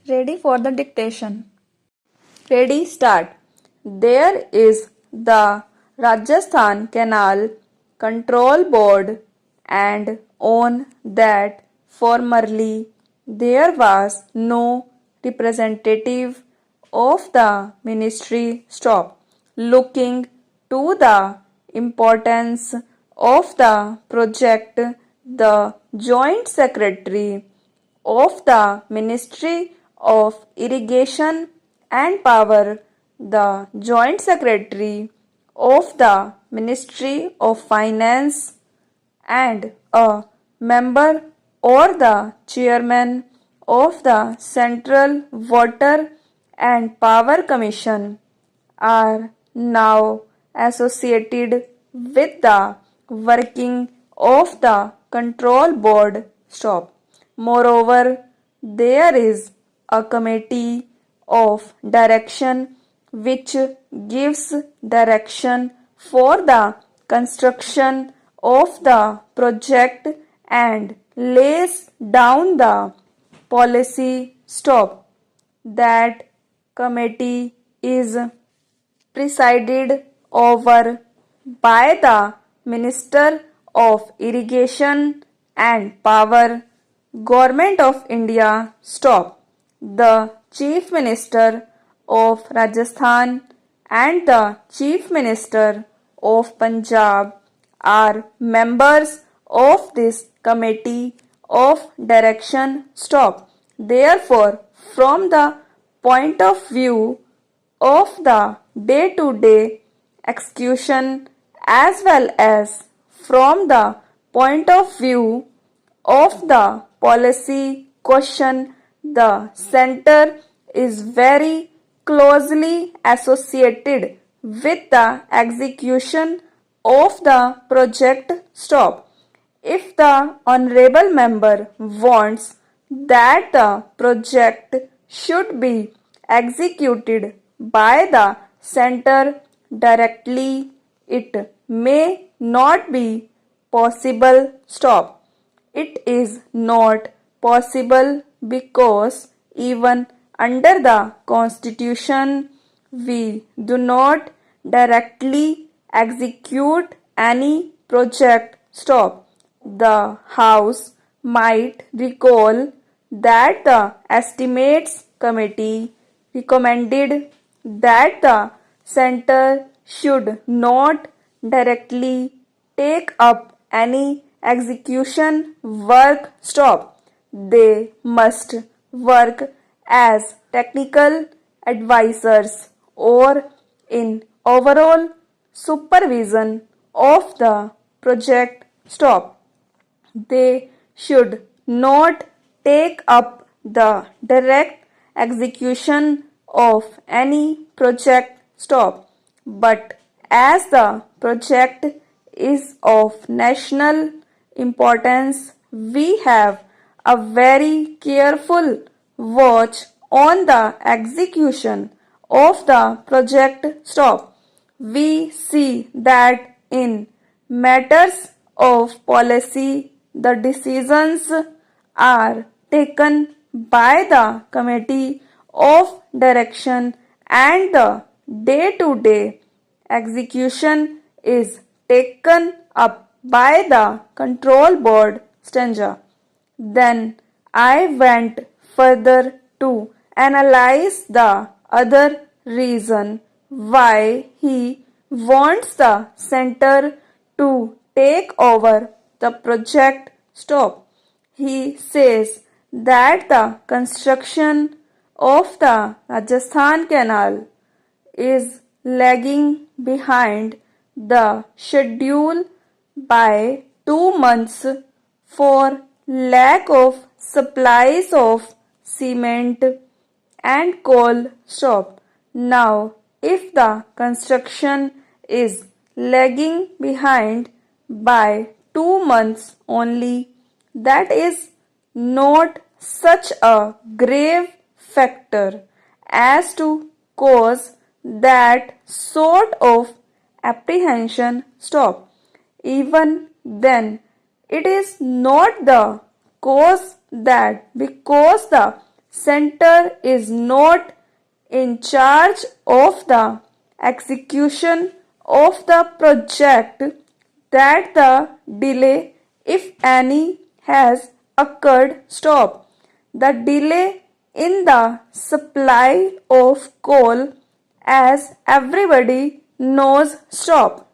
Ready for the dictation. Ready, start. There is the Rajasthan Canal Control Board, and on that formerly there was no representative of the ministry. Stop. Looking to the importance of the project, the Joint Secretary of the Ministry of Irrigation and Power, the Joint Secretary of the Ministry of Finance, and a member or the chairman of the Central Water and Power Commission are now associated with the working of the control board. Stop. Moreover, there is a committee of direction which gives direction for the construction of the project and lays down the policy. Stop. That committee is presided over by the Minister of Irrigation and Power, Government of India. Stop. The Chief Minister of Rajasthan and the Chief Minister of Punjab are members of this committee of direction. Stop. Therefore, from the point of view of the day-to-day execution as well as from the point of view of the policy question, the center is very closely associated with the execution of the project. Stop. If the honorable member wants that the project should be executed by the center directly, it may not be possible. Stop. It is not possible because even under the Constitution we do not directly execute any project. Stop. The House might recall that the Estimates Committee recommended that the center should not directly take up any execution work. Stop. They must work as technical advisors or in overall supervision of the project. Stop. They should not take up the direct execution of any project. Stop. But as the project is of national importance, we have a very careful watch on the execution of the project. Stop. We see that in matters of policy, the decisions are taken by the committee of direction and the day-to-day execution is taken up by the control board. Stanza. Then I went further to analyze the other reason why he wants the center to take over the project. Stop. He says that the construction of the Rajasthan Canal is lagging behind the schedule by 2 months for lack of supplies of cement and coal. Stop. Now, if the construction is lagging behind by 2 months only, that is not such a grave factor as to cause that sort of apprehension. Stop. Even then, it is not the cause that because the center is not in charge of the execution of the project, that the delay, if any, has occurred. Stop. The delay in the supply of coal, as everybody knows. Stop.